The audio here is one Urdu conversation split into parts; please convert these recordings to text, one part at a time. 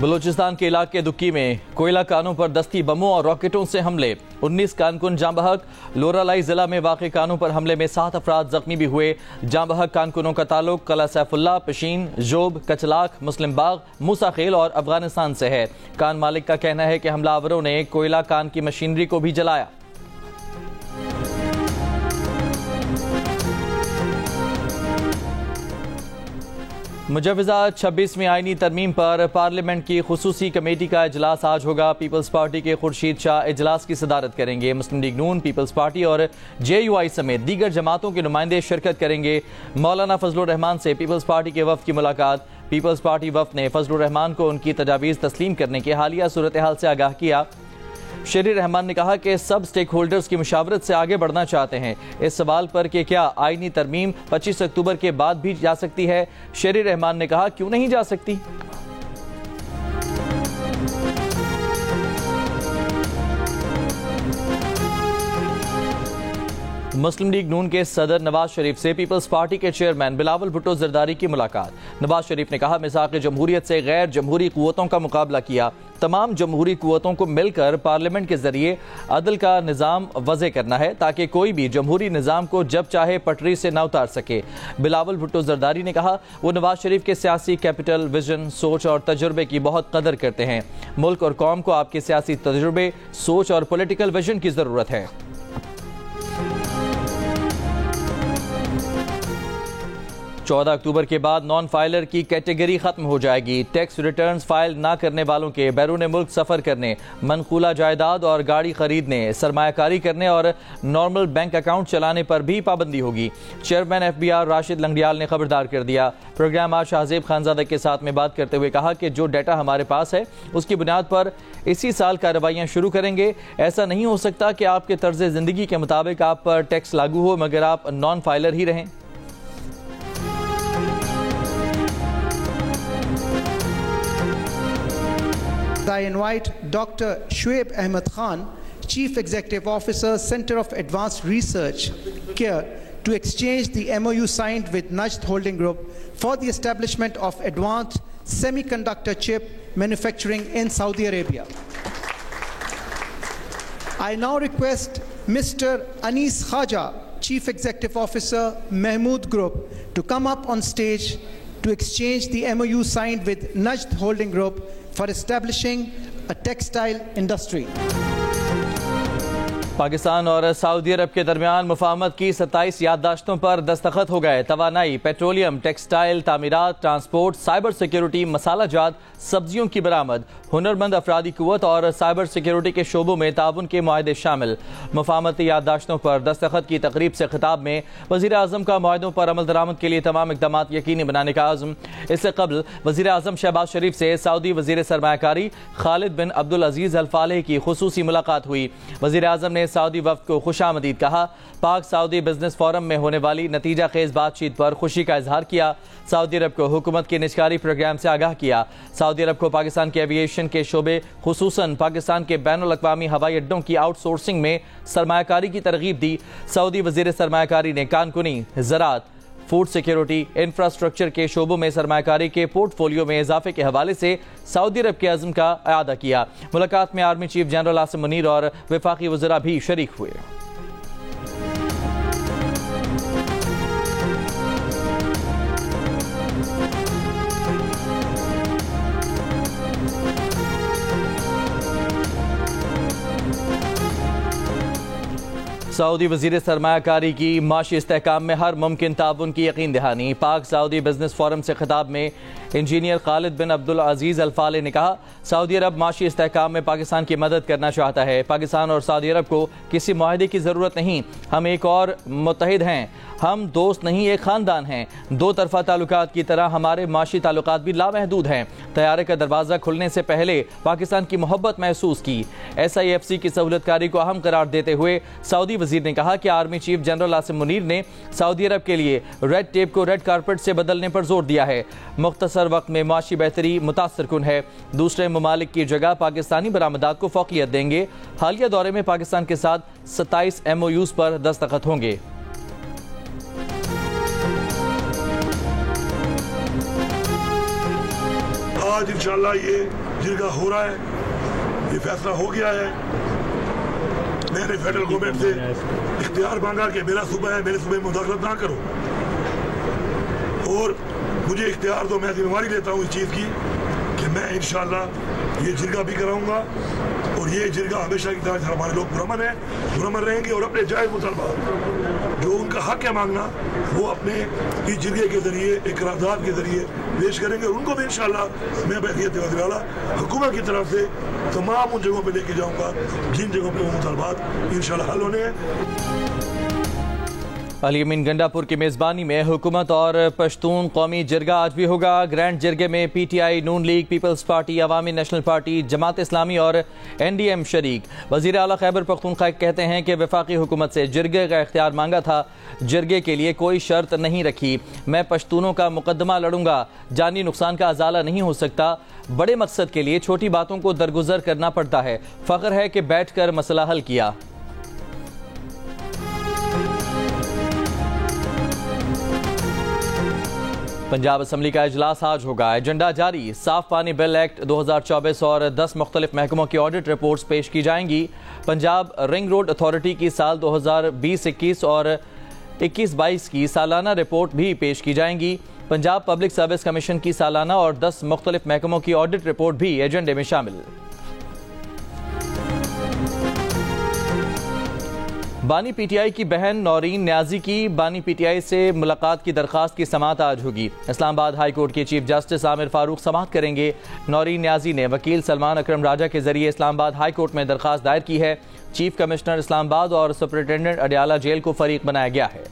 بلوچستان کے علاقے دکی میں کوئلہ کانوں پر دستی بموں اور راکٹوں سے حملے، 19 کانکن جاں بحق۔ لورالائی ضلع میں واقع کانوں پر حملے میں 7 افراد زخمی بھی ہوئے۔ جاں بحق کانکنوں کا تعلق قلعہ سیف اللہ، پشین، جوب، کچلاک، مسلم باغ، موسیٰ خیل اور افغانستان سے ہے۔ کان مالک کا کہنا ہے کہ حملہ آوروں نے کوئلہ کان کی مشینری کو بھی جلایا۔ مجوزہ 26ویں آئینی ترمیم پر پارلیمنٹ کی خصوصی کمیٹی کا اجلاس آج ہوگا۔ پیپلز پارٹی کے خورشید شاہ اجلاس کی صدارت کریں گے۔ مسلم لیگ نون، پیپلز پارٹی اور جے یو آئی سمیت دیگر جماعتوں کے نمائندے شرکت کریں گے۔ مولانا فضل الرحمان سے پیپلز پارٹی کے وفد کی ملاقات۔ پیپلز پارٹی وفد نے فضل الرحمان کو ان کی تجاویز تسلیم کرنے کے حالیہ صورتحال سے آگاہ کیا۔ شیری رحمان نے کہا کہ سب سٹیک ہولڈرز کی مشاورت سے آگے بڑھنا چاہتے ہیں۔ اس سوال پر کہ کیا آئینی ترمیم 25 اکتوبر کے بعد بھی جا سکتی ہے، شیری رحمان نے کہا کیوں نہیں جا سکتی۔ مسلم لیگ نون کے صدر نواز شریف سے پیپلز پارٹی کے چیئرمین بلاول بھٹو زرداری کی ملاقات۔ نواز شریف نے کہا میثاق جمہوریت سے غیر جمہوری قوتوں کا مقابلہ کیا، تمام جمہوری قوتوں کو مل کر پارلیمنٹ کے ذریعے عدل کا نظام وضع کرنا ہے تاکہ کوئی بھی جمہوری نظام کو جب چاہے پٹری سے نہ اتار سکے۔ بلاول بھٹو زرداری نے کہا وہ نواز شریف کے سیاسی کیپٹل، ویژن، سوچ اور تجربے کی بہت قدر کرتے ہیں۔ ملک اور قوم کو آپ کے سیاسی تجربے، سوچ اور پولیٹیکل ویژن کی ضرورت ہے۔ 14 اکتوبر کے بعد نان فائلر کی کیٹیگری ختم ہو جائے گی۔ ٹیکس ریٹرنز فائل نہ کرنے والوں کے بیرون ملک سفر کرنے، منقولہ جائیداد اور گاڑی خریدنے، سرمایہ کاری کرنے اور نارمل بینک اکاؤنٹ چلانے پر بھی پابندی ہوگی۔ Chairman F B R Rashid Langrial نے خبردار کر دیا۔ پروگرام آج شاہزیب خانزادہ کے ساتھ میں بات کرتے ہوئے کہا کہ جو ڈیٹا ہمارے پاس ہے اس کی بنیاد پر اسی سال کارروائیاں شروع کریں گے۔ ایسا نہیں ہو سکتا کہ آپ کے طرز زندگی کے مطابق آپ پر ٹیکس لاگو ہو مگر آپ نان فائلر ہی رہیں۔ I invite Dr. Shoaib Ahmed Khan, Chief Executive Officer, Center of Advanced Research, CARE, to exchange the MOU signed with Najd Holding Group for the establishment of advanced semiconductor chip manufacturing in Saudi Arabia. I now request Mr. Anis Khaja, Chief Executive Officer, Mahmood Group, to come up on stage to exchange the MOU signed with Najd Holding Group for establishing a textile industry. Pakistan اور سعودی عرب کے درمیان مفاہمت کی 27 یادداشتوں پر دستخط ہو گئے۔ توانائی، پیٹرولیم، ٹیکسٹائل، تعمیرات، ٹرانسپورٹ، سائبر سیکیورٹی، مسالہ جات، سبزیوں کی برآمد، ہنرمند افرادی قوت اور سائبر سیکیورٹی کے شعبوں میں تعاون کے معاہدے شامل۔ مفاہمتی یادداشتوں پر دستخط کی تقریب سے خطاب میں وزیر اعظم کا معاہدوں پر عمل درآمد کے لیے تمام اقدامات یقینی بنانے کا عزم۔ اس سے قبل وزیر اعظم شہباز شریف سے سعودی وزیر سرمایہ کاری خالد بن عبدالعزیز الفالح کی خصوصی ملاقات ہوئی۔ وزیر اعظم نے سعودی وفد کو خوش آمدید کہا۔ پاک سعودی بزنس فورم میں ہونے والی نتیجہ خیز بات چیت پر خوشی کا اظہار کیا۔ سعودی عرب کو حکومت کے نجکاری پروگرام سے آگاہ کیا۔ سعودی عرب کو پاکستان کے ایوییشن کے شعبے خصوصاً پاکستان کے بین الاقوامی ہوائی اڈوں کی آؤٹ سورسنگ میں سرمایہ کاری کی ترغیب دی۔ سعودی وزیر سرمایہ کاری نے کانکنی، زراعت، فوڈ سیکیورٹی، انفراسٹرکچر کے شعبوں میں سرمایہ کاری کے پورٹ فولیو میں اضافے کے حوالے سے سعودی عرب کے عزم کا اعادہ کیا۔ ملاقات میں army chief general Asim Munir اور وفاقی وزراء بھی شریک ہوئے۔ سعودی وزیر سرمایہ کاری کی معاشی استحکام میں ہر ممکن تعاون کی یقین دہانی۔ پاک سعودی بزنس فورم سے خطاب میں انجینئر خالد بن عبدالعزیز الفالح نے کہا سعودی عرب معاشی استحکام میں پاکستان کی مدد کرنا چاہتا ہے۔ پاکستان اور سعودی عرب کو کسی معاہدے کی ضرورت نہیں، ہم ایک اور متحد ہیں، ہم دوست نہیں ایک خاندان ہیں۔ دو طرفہ تعلقات کی طرح ہمارے معاشی تعلقات بھی لامحدود ہیں۔ طیارے کا دروازہ کھلنے سے پہلے پاکستان کی محبت محسوس کی۔ SIFC کی سہولت کاری کو اہم قرار دیتے ہوئے سعودی وزیر نے کہا کہ army chief general Asim Munir نے سعودی عرب کے لیے ریڈ ٹیپ کو ریڈ کارپٹ سے بدلنے پر زور دیا ہے۔ مختصر وقت میں معاشی بہتری متاثر کن ہے۔ دوسرے ممالک کی جگہ پاکستانی برآمدات کو فوقیت دیں گے۔ حالیہ دورے میں پاکستان کے ساتھ 27 MOUs پر دستخط ہوں گے۔ آج انشاءاللہ یہ جرگہ ہو رہا ہے، یہ فیصلہ ہو گیا ہے. میں نے فیڈرل گورنمنٹ سے اختیار مانگا کہ میرا صوبہ ہے، میرے صوبے میں مداخلت نہ کرو، اور مجھے اختیار دو. میں ذمہ داری لیتا ہوں اس چیز کی کہ میں انشاءاللہ یہ جرگہ بھی کراؤں گا، اور یہ جرگہ ہمیشہ کی طرح ہمارے لوگ پرامن رہیں گے، اور اپنے جائز مطالبات جو ان کا حق ہے مانگنا وہ اپنے اس جرگے کے ذریعے، ایک قرارداد کے ذریعے پیش کریں گے، اور ان کو بھی انشاءاللہ میں بحیثیت وزیر اعلیٰ حکومت کی طرف سے تمام ان جگہوں پہ لے کے جاؤں گا جن جگہوں پہ وہ مطالبات انشاءاللہ حل ہونے ہیں. علی امین گنڈا پور کی میزبانی میں حکومت اور پشتون قومی جرگہ آج بھی ہوگا. گرینڈ جرگے میں P T I, Noon league, peoples party, Awami national party, Jamaat Islami اور این ڈی ایم شریک. وزیر اعلیٰ خیبر پختونخوا کہتے ہیں کہ وفاقی حکومت سے جرگے کا اختیار مانگا تھا، جرگے کے لیے کوئی شرط نہیں رکھی. میں پشتونوں کا مقدمہ لڑوں گا، جانی نقصان کا ازالہ نہیں ہو سکتا. بڑے مقصد کے لیے چھوٹی باتوں کو درگزر کرنا پڑتا ہے. فخر ہے کہ بیٹھ کر مسئلہ حل کیا. پنجاب اسمبلی کا اجلاس آج ہوگا. ایجنڈا جاری. صاف پانی بل ایکٹ 2024 اور 10 مختلف محکموں کی آڈٹ رپورٹس پیش کی جائیں گی. پنجاب رنگ روڈ اتھارٹی کی سال 2020-21 اور 21-22 کی سالانہ رپورٹ بھی پیش کی جائیں گی. پنجاب پبلک سروس کمیشن کی سالانہ اور 10 مختلف محکموں کی آڈٹ رپورٹ بھی ایجنڈے میں شامل. بانی پی ٹی آئی کی بہن نورین نیازی کی بانی پی ٹی آئی سے ملاقات کی درخواست کی سماعت آج ہوگی. اسلام آباد ہائی کورٹ کے چیف جسٹس عامر فاروق سماعت کریں گے. نورین نیازی نے وکیل سلمان اکرم راجہ کے ذریعے اسلام آباد ہائی کورٹ میں درخواست دائر کی ہے. چیف کمشنر اسلام آباد اور سپرنٹینڈنٹ اڈیالہ جیل کو فریق بنایا گیا ہے.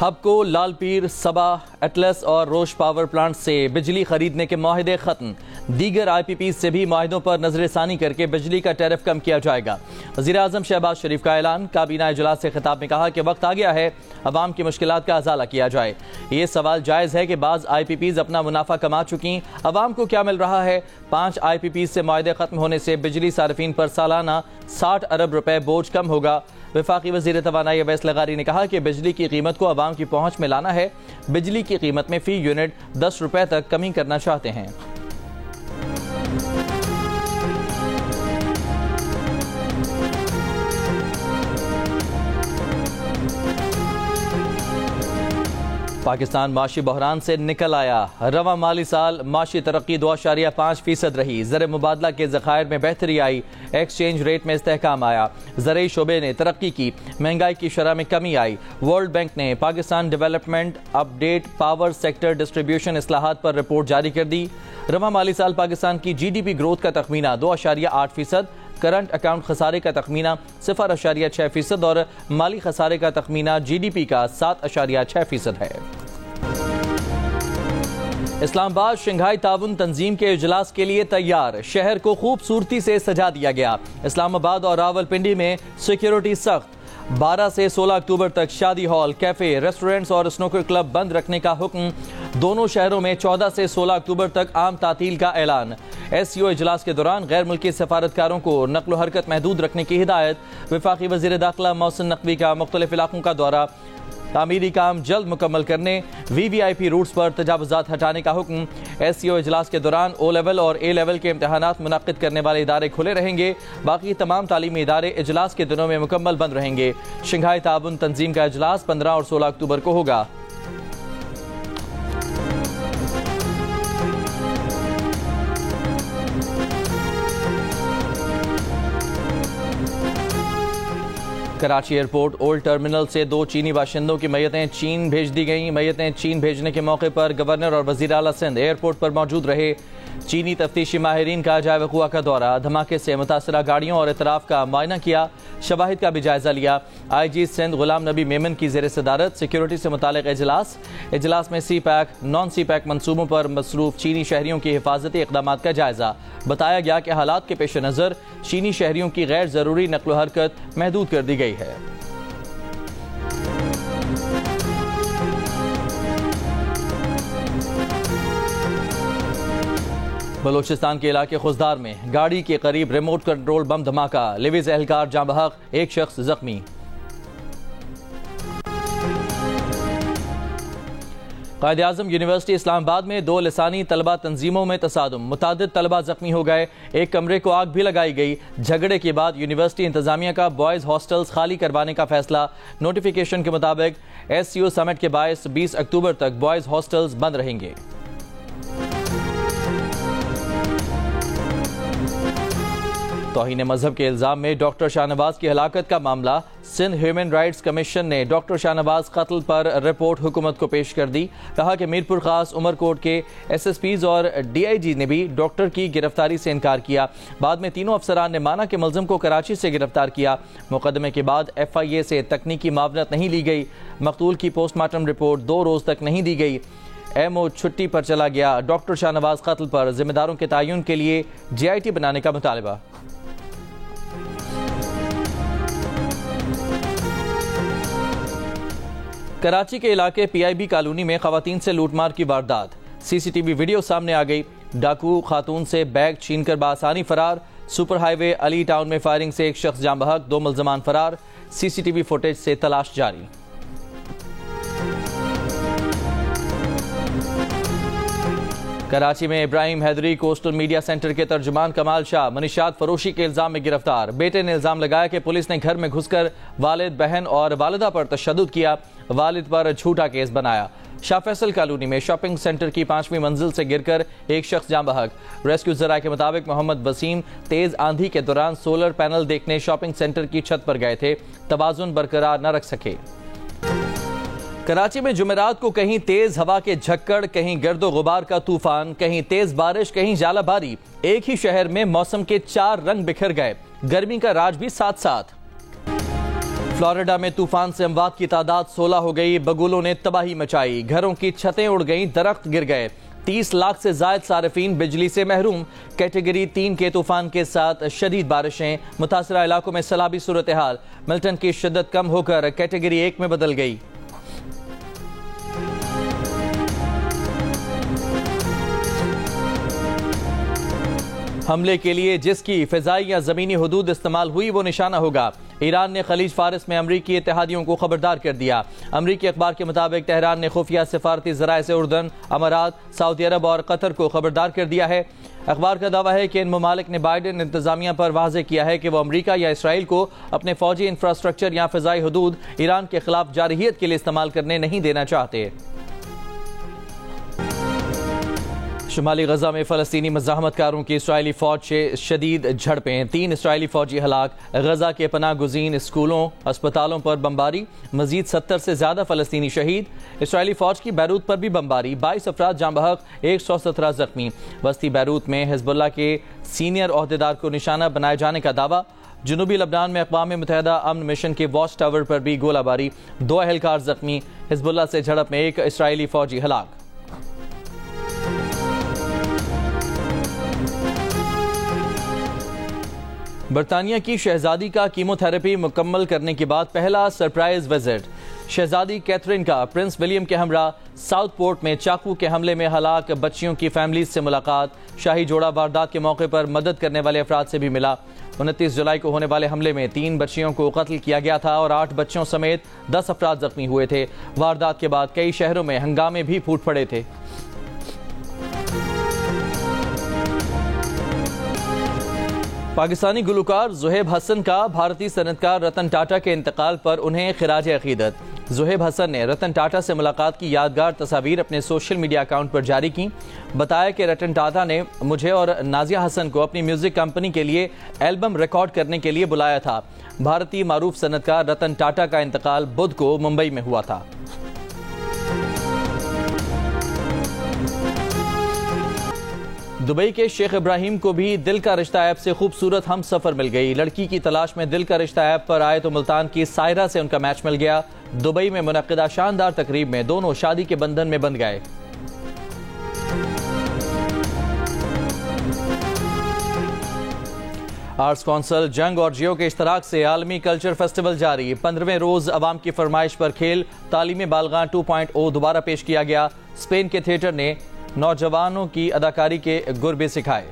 ہب کو لال پیر، سبا، ایٹلس اور روش پاور پلانٹ سے بجلی خریدنے کے معاہدے ختم. دیگر آئی پی پیز سے بھی معاہدوں پر نظر ثانی کر کے بجلی کا ٹیرف کم کیا جائے گا. وزیر اعظم شہباز شریف کا اعلان. کابینہ اجلاس سے خطاب میں کہا کہ وقت آ گیا ہے عوام کی مشکلات کا ازالہ کیا جائے. یہ سوال جائز ہے کہ بعض آئی پی پیز اپنا منافع کما چکی، عوام کو کیا مل رہا ہے؟ 5 آئی پی پیز سے معاہدے ختم ہونے سے بجلی صارفین پر سالانہ 60 ارب روپے بوجھ کم ہوگا. وفاقی وزیر توانائی اویس لغاری نے کہا کہ بجلی کی قیمت کو عوام کی پہنچ میں لانا ہے. بجلی کی قیمت میں فی یونٹ 10 روپے تک کمی کرنا چاہتے ہیں. پاکستان معاشی بحران سے نکل آیا. رواں مالی سال معاشی ترقی 2.5% رہی. زر مبادلہ کے ذخائر میں بہتری آئی. ایکسچینج ریٹ میں استحکام آیا. زرعی شعبے نے ترقی کی. مہنگائی کی شرح میں کمی آئی. ورلڈ بینک نے پاکستان ڈیولپمنٹ اپ ڈیٹ پاور سیکٹر ڈسٹریبیوشن اصلاحات پر رپورٹ جاری کر دی. رواں مالی سال پاکستان کی جی ڈی پی گروتھ کا تخمینہ 2.8%، کرنٹ اکاؤنٹ خسارے کا تخمینہ 0.6% اور مالی خسارے کا تخمینہ جی ڈی پی کا 7.6% ہے. اسلام آباد شنگھائی تعاون تنظیم کے اجلاس کے لیے تیار. شہر کو خوبصورتی سے سجا دیا گیا. اسلام آباد اور راولپنڈی میں سیکیورٹی سخت. 12 سے 16 اکتوبر تک شادی ہال، کیفے، ریسٹورنٹس اور سنوکر کلب بند رکھنے کا حکم. دونوں شہروں میں 14 سے 16 اکتوبر تک عام تعطیل کا اعلان. ایس سی او اجلاس کے دوران غیر ملکی سفارتکاروں کو نقل و حرکت محدود رکھنے کی ہدایت. وفاقی وزیر داخلہ محسن نقوی کا مختلف علاقوں کا دورہ. تعمیری کام جلد مکمل کرنے، وی وی آئی پی روٹس پر تجاوزات ہٹانے کا حکم. ایس سی او اجلاس کے دوران او لیول اور اے لیول کے امتحانات منعقد کرنے والے ادارے کھلے رہیں گے. باقی تمام تعلیمی ادارے اجلاس کے دنوں میں مکمل بند رہیں گے. شنگھائی تعاون تنظیم کا اجلاس 15 اور 16 اکتوبر کو ہوگا. کراچی ایئرپورٹ اولڈ ٹرمینل سے 2 چینی باشندوں کی میتیں چین بھیج دی گئیں. میتیں چین بھیجنے کے موقع پر گورنر اور وزیر اعلیٰ سندھ ایئرپورٹ پر موجود رہے. چینی تفتیشی ماہرین کا جائے وقوع کا دورہ. دھماکے سے متاثرہ گاڑیوں اور اطراف کا معائنہ کیا. شواہد کا بھی جائزہ لیا. آئی جی سندھ غلام نبی میمن کی زیر صدارت سیکیورٹی سے متعلق اجلاس میں سی پیک نان سی پیک منصوبوں پر مصروف چینی شہریوں کی حفاظتی اقدامات کا جائزہ. بتایا گیا کہ حالات کے پیش نظر چینی شہریوں کی غیر ضروری نقل و حرکت محدود کر دی گئی ہے. بلوچستان کے علاقے خزدار میں گاڑی کے قریب ریموٹ کنٹرول بم دھماکہ. لیویز اہلکار جاں بحق، 1 شخص زخمی. قائد-اعظم یونیورسٹی اسلام آباد میں 2 لسانی طلبہ تنظیموں میں تصادم، متعدد طلبہ زخمی ہو گئے، ایک کمرے کو آگ بھی لگائی گئی۔ جھگڑے کے بعد یونیورسٹی انتظامیہ کا بوائز ہاسٹلز خالی کروانے کا فیصلہ۔ نوٹیفیکیشن کے مطابق SCO سمٹ کے باعث 20 اکتوبر تک بوائز ہاسٹلز بند رہیں گے۔ توہین مذہب کے الزام میں ڈاکٹر شاہ نواز کی ہلاکت کا معاملہ، سندھ ہیومن رائٹس کمیشن نے ڈاکٹر شاہ نواز قتل پر رپورٹ حکومت کو پیش کر دی۔ کہا کہ میرپور خاص عمر کوٹ کے SSPs اور DIG نے بھی ڈاکٹر کی گرفتاری سے انکار کیا۔ بعد میں تینوں افسران نے مانا کہ ملزم کو کراچی سے گرفتار کیا۔ مقدمے کے بعد FIA سے تکنیکی معاونت نہیں لی گئی۔ مقتول کی پوسٹ مارٹم رپورٹ 2 روز تک نہیں دی گئی۔ MO چھٹی پر چلا گیا۔ ڈاکٹر شاہ نواز قتل پر ذمہ داروں کے تعین کے لیے GIT بنانے کا مطالبہ۔ کراچی کے علاقے PIB کالونی میں خواتین سے لوٹ مار کی واردات، CCTV ویڈیو سامنے آ گئی۔ ڈاکو خاتون سے بیگ چھین کر بآسانی فرار۔ سپر ہائی وے علی ٹاؤن میں فائرنگ سے ایک شخص جاں بحق، 2 ملزمان فرار۔ CCTV فوٹیج سے تلاش جاری۔ کراچی میں ابراہیم حیدری کوسٹل میڈیا سینٹر کے ترجمان کمال شاہ منشیات فروشی کے الزام میں گرفتار۔ بیٹے نے الزام لگایا کہ پولیس نے گھر میں گھس کر والد، بہن اور والدہ پر تشدد کیا، والد پر جھوٹا کیس بنایا۔ شاہ فیصل کالونی میں شاپنگ سینٹر کی 5ویں منزل سے گر کر ایک شخص جاں بحق۔ ریسکیو ذرائع کے مطابق محمد وسیم تیز آندھی کے دوران سولر پینل دیکھنے شاپنگ سینٹر کی چھت پر گئے تھے، توازن برقرار نہ رکھ سکے۔ کراچی میں جمعرات کو کہیں تیز ہوا کے جھکڑ، کہیں گرد و غبار کا طوفان، کہیں تیز بارش، کہیں ژالہ باری۔ ایک ہی شہر میں موسم کے 4 رنگ بکھر گئے، گرمی کا راج بھی ساتھ ساتھ۔ فلوریڈا میں طوفان سے اموات کی تعداد 16 ہو گئی، بگولوں نے تباہی مچائی، گھروں کی چھتیں اڑ گئیں، درخت گر گئے۔ 30 لاکھ سے زائد صارفین بجلی سے محروم۔ کیٹیگری 3 کے طوفان کے ساتھ شدید بارشیں، متاثرہ علاقوں میں سیلابی صورتحال۔ ملٹن کی شدت کم ہو کر کیٹیگری 1 میں بدل گئی۔ حملے کے لیے جس کی فضائی یا زمینی حدود استعمال ہوئی وہ نشانہ ہوگا۔ ایران نے خلیج فارس میں امریکی اتحادیوں کو خبردار کر دیا۔ امریکی اخبار کے مطابق تہران نے خفیہ سفارتی ذرائع سے اردن، امارات، سعودی عرب اور قطر کو خبردار کر دیا ہے۔ اخبار کا دعویٰ ہے کہ ان ممالک نے بائیڈن انتظامیہ پر واضح کیا ہے کہ وہ امریکہ یا اسرائیل کو اپنے فوجی انفراسٹرکچر یا فضائی حدود ایران کے خلاف جارحیت کے لیے استعمال کرنے نہیں دینا چاہتے۔ شمالی غزہ میں فلسطینی مزاحمت کاروں کی اسرائیلی فوج سے شدید جھڑپیں، 3 اسرائیلی فوجی ہلاک۔ غزہ کے پناہ گزین اسکولوں، اسپتالوں پر بمباری، مزید 70 سے زیادہ فلسطینی شہید۔ اسرائیلی فوج کی بیروت پر بھی بمباری، 22 افراد جاں بحق، 117 زخمی۔ وسطی بیروت میں حزب اللہ کے سینئر عہدیدار کو نشانہ بنائے جانے کا دعویٰ۔ جنوبی لبنان میں اقوام متحدہ امن مشن کے واچ ٹاور پر بھی گولہ باری، 2 اہلکار زخمی۔ حزب اللہ سے جھڑپ میں 1 اسرائیلی فوجی ہلاک۔ برطانیہ کی شہزادی کا کیمو تھراپی مکمل کرنے کے بعد پہلا سرپرائز وزٹ۔ شہزادی کیتھرین کا پرنس ولیم کے ہمراہ ساؤتھ پورٹ میں چاقو کے حملے میں ہلاک بچیوں کی فیملیز سے ملاقات۔ شاہی جوڑا واردات کے موقع پر مدد کرنے والے افراد سے بھی ملا۔ 29 جولائی کو ہونے والے حملے میں 3 بچیوں کو قتل کیا گیا تھا اور 8 بچوں سمیت 10 افراد زخمی ہوئے تھے۔ واردات کے بعد کئی شہروں میں ہنگامے بھی پھوٹ پڑے تھے۔ پاکستانی گلوکار زہیب حسن کا بھارتی صنعتکار رتن ٹاٹا کے انتقال پر انہیں خراج عقیدت۔ زہیب حسن نے رتن ٹاٹا سے ملاقات کی یادگار تصاویر اپنے سوشل میڈیا اکاؤنٹ پر جاری کی۔ بتایا کہ رتن ٹاٹا نے مجھے اور نازیہ حسن کو اپنی میوزک کمپنی کے لیے البم ریکارڈ کرنے کے لیے بلایا تھا۔ بھارتی معروف صنعتکار رتن ٹاٹا کا انتقال بدھ کو ممبئی میں ہوا تھا۔ دبئی کے شیخ ابراہیم کو بھی دل کا رشتہ ایپ سے خوبصورت ہم سفر مل گئی۔ لڑکی کی تلاش میں دل کا رشتہ ایپ پر آئے تو ملتان کی سائرہ سے ان کا میچ مل گیا۔ دبئی میں منعقدہ شاندار تقریب میں دونوں شادی کے بندھن میں بندھ گئے۔ آرٹس کونسل جنگ اور جیو کے اشتراک سے عالمی کلچر فیسٹیول جاری۔ 15ویں روز عوام کی فرمائش پر کھیل تعلیم بالغاں 2.0 دوبارہ پیش کیا گیا۔ اسپین کے تھیٹر نے نوجوانوں کی اداکاری کے گربے سکھائے۔